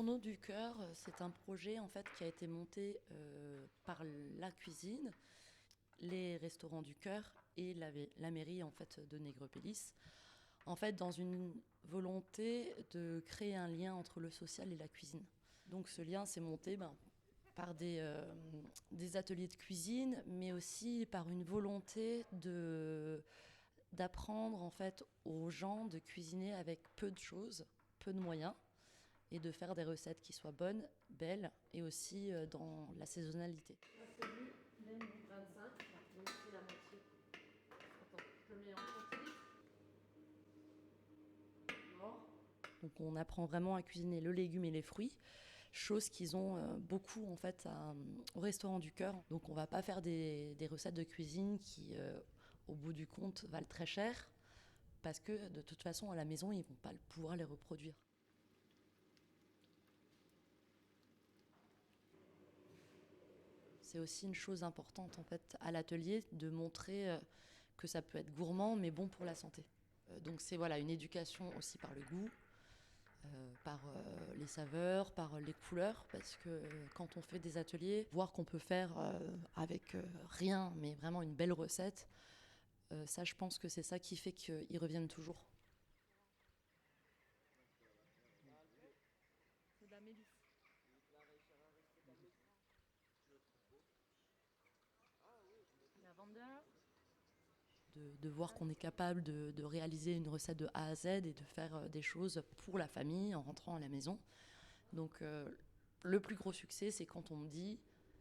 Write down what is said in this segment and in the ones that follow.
Fourneau du Cœur, c'est un projet en fait qui a été monté par la cuisine, les restaurants du cœur et la mairie en fait de Nègrepelisse. En fait, dans une volonté de créer un lien entre le social et la cuisine. Donc ce lien s'est monté par des ateliers de cuisine, mais aussi par une volonté d'apprendre en fait aux gens de cuisiner avec peu de choses, peu de moyens, et de faire des recettes qui soient bonnes, belles, et aussi dans la saisonnalité. Celui, même 25, donc c'est la moitié. Attends, je le mets en centilitres. Mort. Donc on apprend vraiment à cuisiner le légume et les fruits, chose qu'ils ont beaucoup en fait au restaurant du cœur. Donc on va pas faire des recettes de cuisine qui, au bout du compte, valent très cher, parce que de toute façon à la maison ils vont pas pouvoir les reproduire. C'est aussi une chose importante en fait à l'atelier de montrer que ça peut être gourmand mais bon pour la santé. Donc c'est voilà une éducation aussi par le goût, par les saveurs, par les couleurs, parce que quand on fait des ateliers, voir qu'on peut faire avec rien, mais vraiment une belle recette, ça je pense que c'est ça qui fait qu'ils reviennent toujours. C'est de la mélisse. La vendeur. De voir qu'on est capable de réaliser une recette de A à Z et de faire des choses pour la famille en rentrant à la maison. Donc le plus gros succès, c'est quand on me dit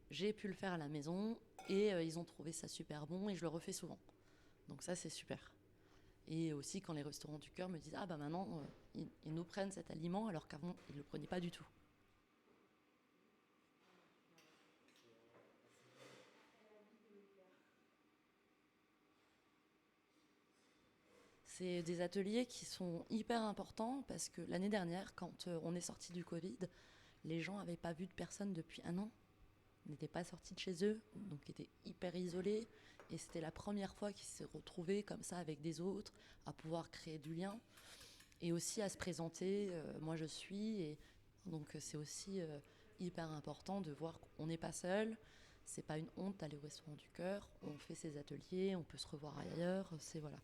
j'ai pu le faire à la maison et ils ont trouvé ça super bon et je le refais souvent. Donc ça, c'est super. Et aussi quand les restaurants du cœur me disent ah bah maintenant ils nous prennent cet aliment alors qu'avant ils ne le prenaient pas du tout. C'est des ateliers qui sont hyper importants parce que l'année dernière, quand on est sorti du Covid, les gens n'avaient pas vu de personne depuis un an, n'étaient pas sortis de chez eux, donc étaient hyper isolés. Et c'était la première fois qu'ils se retrouvaient comme ça avec des autres, à pouvoir créer du lien et aussi à se présenter. Moi, je suis. Et donc, c'est aussi hyper important de voir qu'on n'est pas seul. C'est pas une honte d'aller au restaurant du cœur. On fait ces ateliers, on peut se revoir ailleurs. C'est voilà.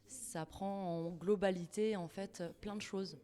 Ça prend en globalité en fait plein de choses.